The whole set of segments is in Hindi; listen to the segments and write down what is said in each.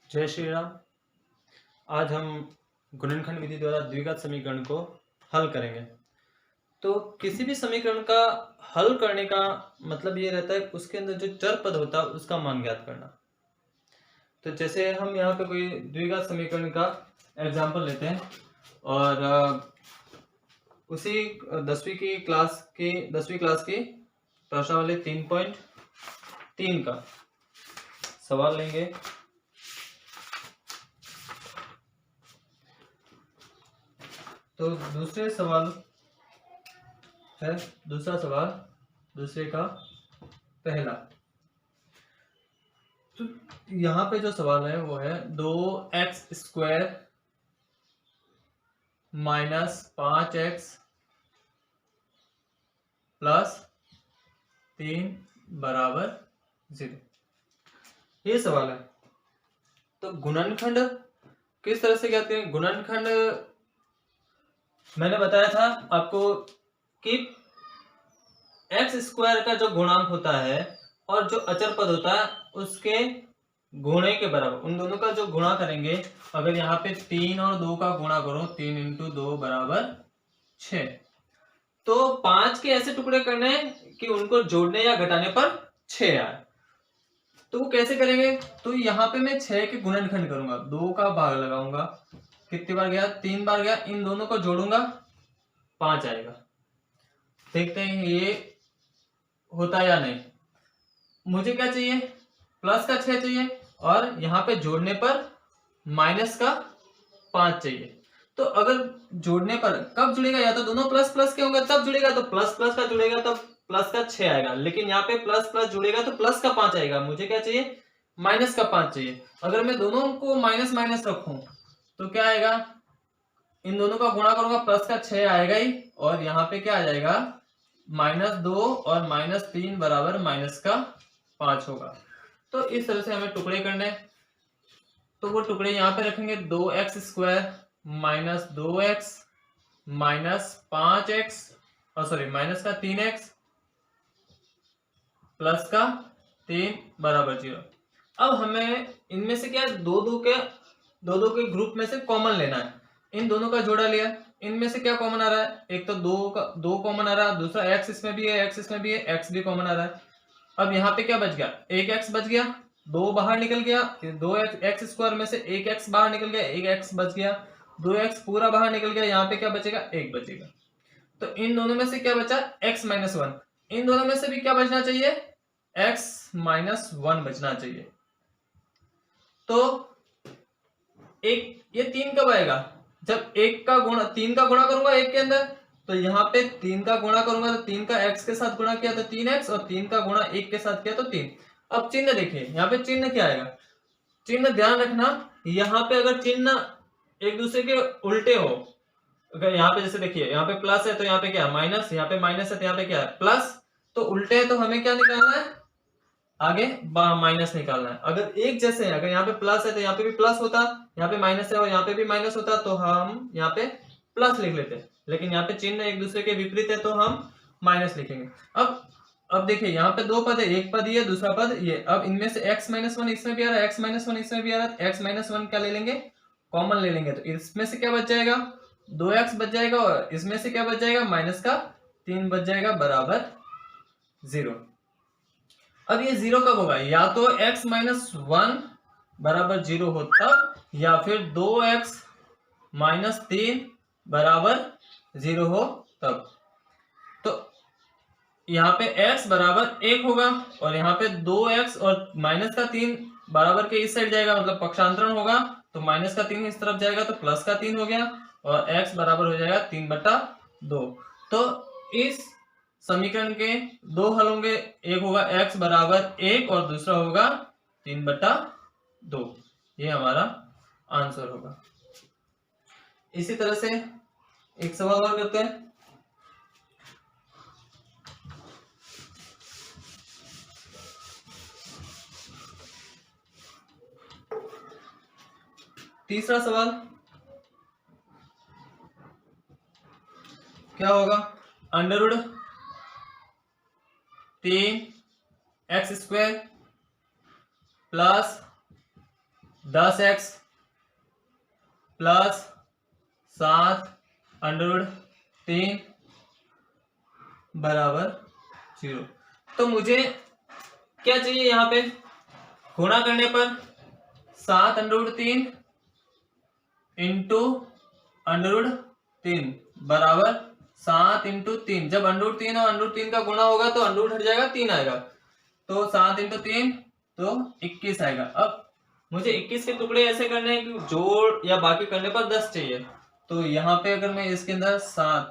जय श्री राम। आज हम गुणनखंड विधि द्वारा द्विघात समीकरण को हल करेंगे। तो किसी भी समीकरण का हल करने का मतलब ये रहता है उसके अंदर जो चर पद होता है उसका मान ज्ञात करना। तो जैसे हम यहाँ पे कोई द्विघात समीकरण का एग्जाम्पल लेते हैं और उसी 10वीं क्लास की प्रश्नावली 3.3 का सवाल लेंगे। तो दूसरा सवाल दूसरे का पहला। तो यहाँ पे जो सवाल है वो है 2x² माइनस 5x प्लस 3 बराबर 0। ये सवाल है। तो गुणनखंड किस तरह से कहते हैं? गुणनखंड मैंने बताया था आपको कि x² का जो गुणांक होता है और जो अचर पद होता है उसके गुणे के बराबर, उन दोनों का जो गुणा करेंगे। अगर यहाँ पे 3 और 2 का गुणा करो, 3 × 2 बराबर 6। तो 5 के ऐसे टुकड़े करने हैं कि उनको जोड़ने या घटाने पर 6 आए। तो वो कैसे करेंगे? तो यहाँ पे मैं 6 के गुणनखंड करूंगा, 2 का भाग लगाऊंगा, कितनी बार गया? 3 बार गया। इन दोनों को जोड़ूंगा, 5 आएगा। देखते हैं ये होता या नहीं। मुझे क्या चाहिए? प्लस का 6 चाहिए और यहाँ पे जोड़ने पर माइनस का 5 चाहिए। तो अगर जोड़ने पर कब जुड़ेगा? या तो दोनों प्लस प्लस के होंगे तब जुड़ेगा, तो प्लस प्लस का जुड़ेगा तो प्लस का 6 आएगा। लेकिन यहाँ पे प्लस प्लस जुड़ेगा तो प्लस का 5 आएगा। मुझे क्या चाहिए? माइनस का 5 चाहिए। अगर मैं दोनों को माइनस माइनस रखूं तो क्या आएगा? इन दोनों का गुणा करूंगा, प्लस का 6 आएगा ही, और यहाँ पे क्या आ जाएगा? -2 और -3 बराबर माइनस का 5 होगा। तो इस तरह से हमें टुकड़े करने। तो वो टुकड़े यहाँ पे रखेंगे, 2x² minus 2x minus 5x minus का 3x प्लस का 3 बराबर 0। अब हमें इनमें से क्या, दो दो के ग्रुप में से कॉमन लेना है। इन दोनों का जोड़ा लिया, इनमें से क्या कॉमन आ रहा है? एक तो 2 कॉमन आ रहा है, दूसरा x इसमें भी है, x इसमें भी है, x भी कॉमन आ रहा है। अब यहाँ पे क्या बच गया? 1x बच गया, 2 बाहर निकल गया, 2x² में से 1x बाहर निकल गया, 1x बच गया, 2x पूरा बाहर निकल गया। यहाँ पे क्या बचेगा? 1 बचेगा। तो इन दोनों में से क्या बचा? x - 1। इन दोनों में से भी क्या बचना चाहिए? x - 1 बचना चाहिए। तो ये 3 कब आएगा? जब 3 का गुणा करूंगा 1 के अंदर। तो यहाँ पे 3 का गुणा करूंगा तो 3 का x के साथ गुणा किया तो 3x, और 3 का गुणा 1 के साथ किया तो 3। अब चिन्ह देखिए, यहाँ पे चिन्ह क्या आएगा? चिन्ह ध्यान रखना, यहाँ पे अगर चिन्ह एक दूसरे के उल्टे हो, अगर यहाँ पे जैसे देखिए, यहाँ पे प्लस है तो यहाँ पे क्या? माइनस। यहाँ पे माइनस है तो यहाँ पे क्या है? प्लस। तो उल्टे है तो हमें क्या निकालना है? आगे माइनस निकालना है। अगर एक जैसे है, अगर यहाँ पे प्लस है तो यहाँ पे भी प्लस होता, यहाँ पे माइनस है और यहाँ पे भी माइनस होता, तो हम यहाँ पे प्लस लिख लेते। लेकिन यहाँ पे चिन्ह एक दूसरे के विपरीत है तो हम माइनस लिखेंगे। अब देखिए, यहाँ पे 2 पद है, एक पद ये, दूसरा पद ये। अब इनमें से x - 1 इसमें भी आ रहा है, x - 1 इसमें भी आ रहा है। x - 1 क्या ले लेंगे? कॉमन ले लेंगे। तो इसमें से क्या बच जाएगा? 2x बच जाएगा, और इसमें से क्या बच जाएगा? माइनस का 3 बच जाएगा बराबर 0। अब ये 0 कब होगा? या तो x - 1 बराबर 0 हो तब, या फिर 2x - 3 बराबर 0 हो तब। तो यहाँ पे x बराबर 1 होगा, और यहाँ पे 2x और माइनस का 3 बराबर के इस साइड जाएगा, मतलब पक्षांतरण होगा। तो माइनस का 3 इस तरफ जाएगा तो प्लस का 3 हो गया, और x बराबर हो जाएगा 3/2। तो इस समीकरण के 2 हल होंगे, एक होगा x बराबर 1 और दूसरा होगा 3/2। ये हमारा आंसर होगा। इसी तरह से एक सवाल और करते हैं। तीसरा सवाल क्या होगा? √3x² प्लस 10x प्लस 7√3 बराबर 0। तो मुझे क्या चाहिए यहाँ पे, गुणा करने पर 7√3 इंटू √3 बराबर 7 इंटू 3। जब √3 और √3 का गुणा होगा तो √ हट जाएगा, 3 आएगा, तो 7 इंटू 3 तो 21 आएगा। अब मुझे 21 के टुकड़े ऐसे करने हैं कि जोड़ या बाकी करने पर 10 चाहिए। तो यहाँ पे अगर मैं इसके अंदर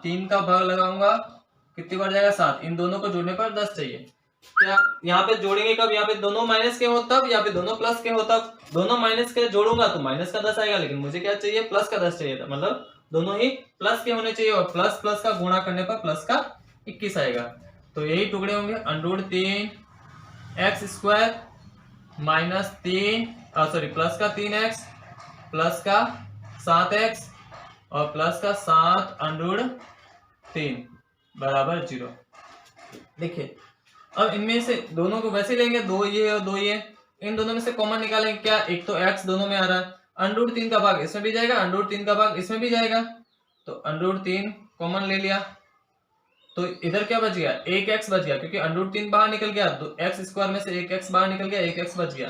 3 का भाग लगाऊंगा, कितनी बार जाएगा 7। इन दोनों को जोड़ने पर 10 चाहिए। क्या यहाँ पे जोड़ेंगे कब, यहाँ पे दोनों माइनस के हो तब, या फिर दोनों प्लस के हो तब। दोनों माइनस के जोड़ूंगा तो माइनस का 10 आएगा, लेकिन मुझे क्या चाहिए, प्लस का 10 चाहिए था, मतलब दोनों ही प्लस के होने चाहिए, और प्लस प्लस का गुणा करने पर प्लस का 21 आएगा। तो यही टुकड़े होंगे, √3x² माइनस 3 प्लस का 3x प्लस का 7x और प्लस का 7√3 बराबर 0। देखिए अब इनमें से दोनों को वैसे लेंगे, 2 ये और 2 ये, इन दोनों में से कॉमन निकालेंगे। क्या, एक तो x दोनों में आ रहा है, √3 का भाग इसमें भी जाएगा, √3 का भाग इसमें भी जाएगा, तो √3 कॉमन ले लिया, तो इधर क्या बच गया, 1x बच गया, क्योंकि √3 बाहर निकल गया, तो x² में से 1x बाहर निकल गया, 1x बच गया,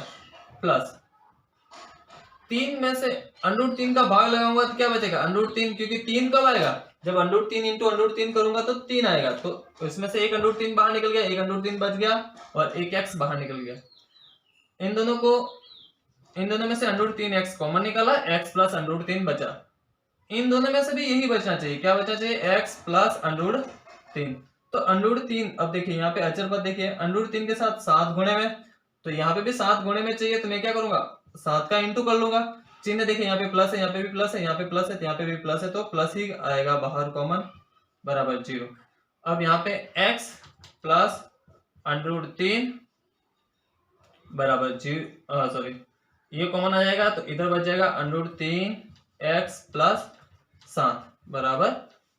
प्लस 3 में से √3 का भाग लगाऊंगा तो क्या बचेगा, √3, क्योंकि 3 कब आएगा, जब √3 इंटू √3 करूंगा तो 3 आएगा, तो इसमें से एक √3 बाहर निकल गया, एक √3 बच गया, और 1x बाहर निकल गया। इन दोनों में से √3x कॉमन निकाला, x प्लस √3 बचा। इन दोनों में से भी यही बचना चाहिए, क्या बचना चाहिए, x प्लस √3। तो √3, अब देखिए यहाँ पे अचर पद देखिए, √3 के साथ 7 गुणे में, तो यहाँ पे भी 7 गुणे में चाहिए, तो मैं क्या करूंगा, 7 का इंटू कर लूंगा। चिन्ह देखिए, यहाँ पे प्लस है, यहाँ पे भी प्लस है, यहाँ पे प्लस है, यहाँ पे भी प्लस है, तो प्लस ही आएगा बाहर कॉमन, बराबर 0। अब यहाँ पे x प्लस √3 बराबर 0, ये कॉमन आ जाएगा, तो इधर बच जाएगा √3x प्लस 7 बराबर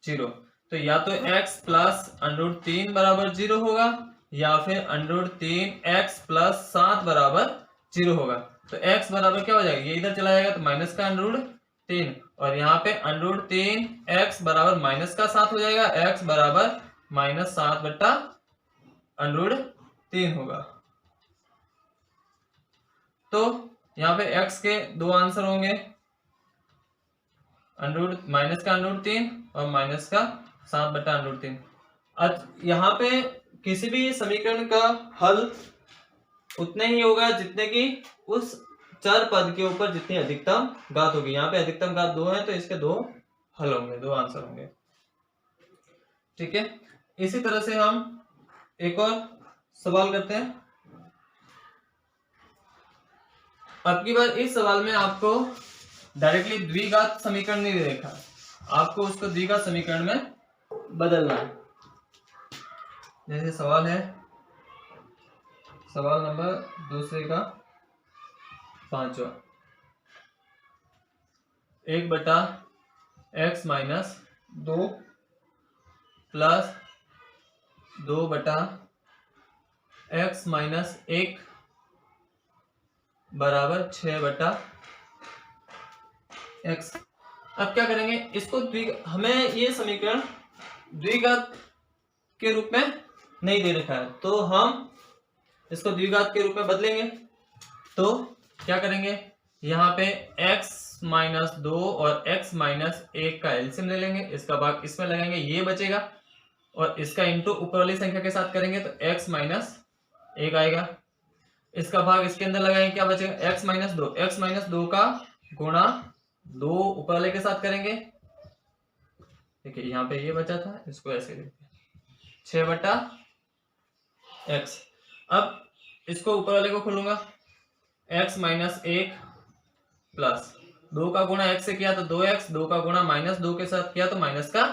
0। तो या तो x प्लस √3 बराबर 0 होगा, या फिर √3x प्लस 7 बराबर 0 होगा। तो x बराबर क्या हो जाएगा, ये इधर चला जाएगा, तो माइनस का √3, और यहाँ पे √3x बराबर माइनस का 7 हो जाएगा, x बराबर -7 बटा √3 होगा। तो यहाँ पे x के 2 आंसर होंगे, माइनस का √3 और माइनस का 7 बटा √3। यहाँ पे किसी भी समीकरण का हल उतने ही होगा जितने की उस चर पद के ऊपर जितनी अधिकतम घात होगी। यहाँ पे अधिकतम घात 2 है, तो इसके 2 हल होंगे, 2 आंसर होंगे। ठीक है, इसी तरह से हम एक और सवाल करते हैं। अब की बार इस सवाल में आपको डायरेक्टली द्विघात समीकरण नहीं देखा, आपको उसको द्विघात समीकरण में बदलना है। जैसे सवाल है, सवाल नंबर दूसरे का 5वां, 1/x minus 2 plus 2/x minus 1 बराबर 6/x। अब क्या करेंगे, इसको हमें ये समीकरण द्विघात के रूप में नहीं दे रखा है, तो हम इसको द्विघात के रूप में बदलेंगे। तो क्या करेंगे, यहाँ पे x माइनस 2 और x माइनस 1 का एलसीएम ले लेंगे, इसका भाग इसमें लगाएंगे, ये बचेगा, और इसका इंटू ऊपर वाली संख्या के साथ करेंगे तो x माइनस 1 आएगा, इसका भाग इसके अंदर लगाएंगे, क्या बचेगा, x माइनस 2, x माइनस 2 का गुणा 2 ऊपर वाले के साथ करेंगे। देखिए यहाँ पे ये बचा था, इसको ऐसे लिखते हैं 6/x। अब इसको ऊपर वाले को खोलूंगा, x माइनस 1 प्लस 2 का गुणा x से किया तो 2x, 2 का गुणा -2 के साथ किया तो माइनस का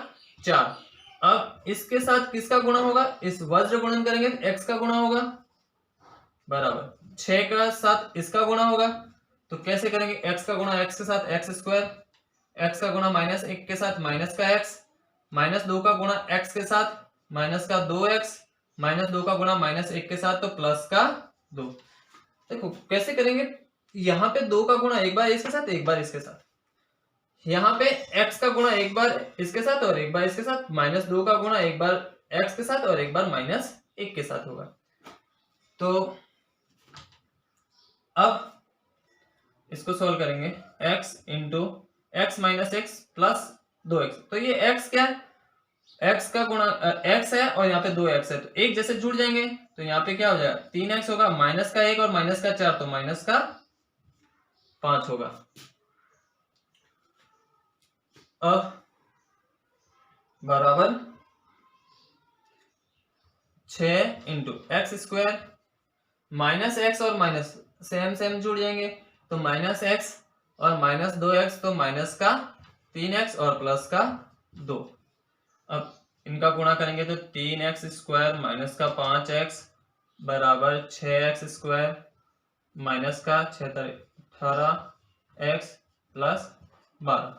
4। अब इसके साथ किसका गुणा होगा, इस वज्र गुणन करेंगे तो x का गुणा होगा, बराबर 6 का साथ इसका गुणा होगा। तो कैसे करेंगे, x का गुणा x के साथ x², x का गुणा -1 के साथ माइनस का x, -2 का गुणा x के साथ माइनस का 2x, -2 का गुणा -1 के साथ तो प्लस का 2। देखो कैसे करेंगे, यहाँ पे 2 का गुणा एक बार इसके साथ, एक बार इसके साथ, यहाँ पे x का गुणा एक बार इसके साथ और एक बार इसके साथ, -2 का गुणा एक बार x के साथ और एक बार -1 के साथ होगा। तो अब इसको सोल्व करेंगे, x into x minus x plus 2x। तो ये x क्या है, x का गुणा x है और यहाँ पे 2x है, तो एक जैसे जुड़ जाएंगे, तो यहाँ पे क्या हो जाएगा 3x होगा, माइनस का 1 और माइनस का 4, तो माइनस का 5 होगा। अब बराबर 6 into x square, minus x और माइनस सेम जुड़ जाएंगे, तो माइनस एक्स और माइनस 2x, तो माइनस का 3x और प्लस का 2। अब इनका गुणा करेंगे तो 3x स्क्वायर माइनस का 5x बराबर 6x स्क्वायर माइनस का 18x प्लस 12।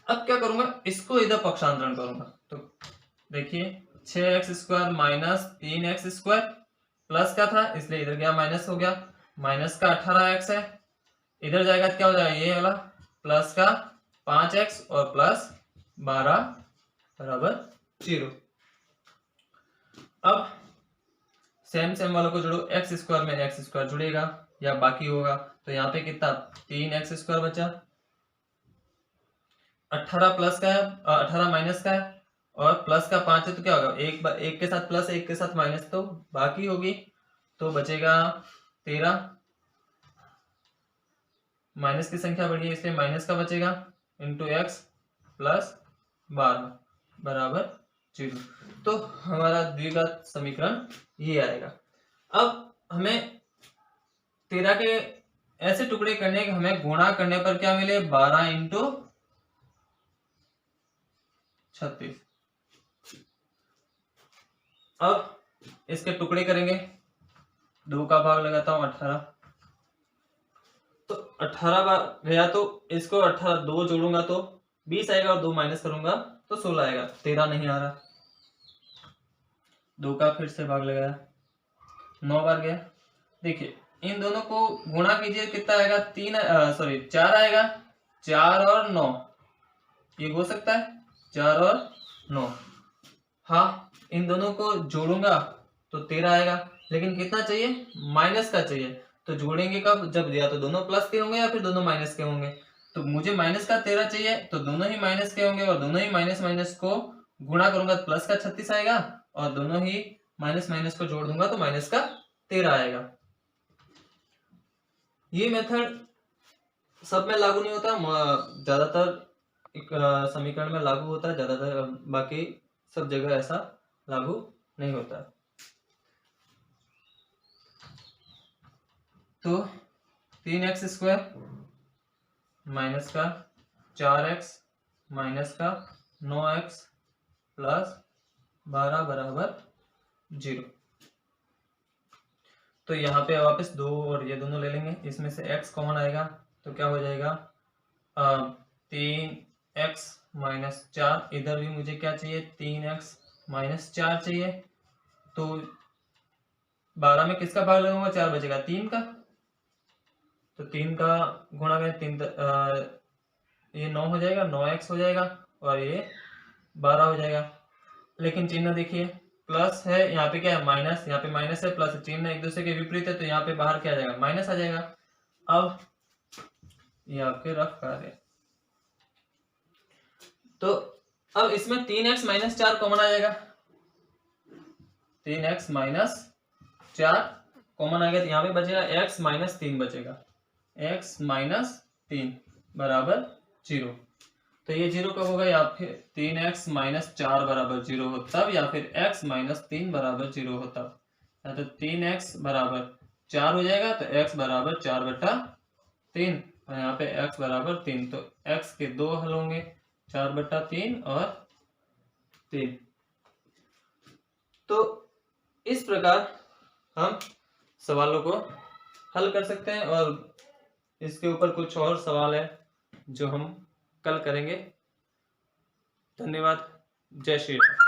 अब क्या करूंगा, इसको इधर पक्षांतरण करूंगा, तो देखिए 6x square minus 3x square plus का था इसलिए इधर गया माइनस हो गया, माइनस का 18x है, इधर जाएगा क्या हो जाएगा ये वाला प्लस का 5x और प्लस 12 बराबर 0। अब सेम वालों को जोड़ो, एक्स स्क्वायर में एक्स स्क्वायर जुड़ेगा या बाकी होगा, तो यहाँ पे कितना 3x स्क्वायर बचा, 18 प्लस का है 18 माइनस का है और प्लस का 5 है, तो क्या होगा एक के साथ प्लस एक के साथ माइनस, तो बाकी होगी, तो बचेगा 13, माइनस की संख्या बढ़ी है इसलिए माइनस का बचेगा इंटू एक्स प्लस 12 बराबर 0। तो हमारा द्विघात समीकरण ये आएगा। अब हमें 13 के ऐसे टुकड़े करने के, हमें गुणा करने पर क्या मिले 12 इंटू 36। अब इसके टुकड़े करेंगे, 2 का भाग लगाता हूं 18, तो 18 बार गया, तो इसको 18 2 जोड़ूंगा तो 20 आएगा और 2 माइनस करूंगा तो 16 आएगा, 13 नहीं आ रहा, 2 का फिर से भाग लगाया, 9 बार गया। देखिए इन दोनों को गुणा कीजिए, कितना आएगा 4 आएगा, 4 और 9 ये हो सकता है, 4 और 9। हाँ इन दोनों को जोड़ूंगा तो 13 आएगा, लेकिन कितना चाहिए माइनस का चाहिए, तो जोड़ेंगे कब, जब या तो दोनों प्लस के होंगे या फिर दोनों माइनस के होंगे, तो मुझे माइनस का 13 चाहिए, तो दोनों ही माइनस के होंगे और दोनों ही माइनस को गुणा करूंगा तो प्लस का 36 आएगा और दोनों ही माइनस को जोड़ दूंगा तो माइनस का 13 आएगा। ये मेथड सब में लागू नहीं होता, ज्यादातर समीकरण में लागू होता है, ज्यादातर बाकी सब जगह ऐसा लागू नहीं होता। तो 3x स्क्वायर माइनस का 4x माइनस का 9x प्लस 12 बराबर 0। तो यहाँ पे वापस 2 और ये दोनों ले लेंगे, इसमें से x कॉमन आएगा तो क्या हो जाएगा 3x माइनस 4, इधर भी मुझे क्या चाहिए 3x माइनस 4 चाहिए, तो 12 में किसका भाग लगाऊंगा 4 बचेगा 3 का, तो 3 का गुणा में 3 ये 9 हो जाएगा, 9x हो जाएगा और ये 12 हो जाएगा। लेकिन चिन्ह देखिए प्लस है, यहाँ पे क्या है माइनस, यहाँ पे माइनस है प्लस, चिन्ह एक दूसरे के विपरीत है, तो यहाँ पे बाहर क्या आ जाएगा माइनस आ जाएगा। अब ये आपके रफ कार्य, तो अब इसमें 3x माइनस 4 कॉमन आ जाएगा, 3x माइनस 4 कॉमन आ गया, तो यहाँ पे बचेगा x माइनस 3 बचेगा, x माइनस 3 बराबर 0। तो ये 0 कब होगा, या फिर 3x माइनस 4 बराबर 0 हो तब, या फिर x माइनस 3 बराबर 0 हो तब, या तो 3x बराबर 4 हो जाएगा तो x बराबर 4/3 और यहाँ पे x बराबर 3, तो x के 2 हल होंगे 4/3 और 3। तो इस प्रकार हम सवालों को हल कर सकते हैं और इसके ऊपर कुछ और सवाल है जो हम कल करेंगे। धन्यवाद। जय श्री राम।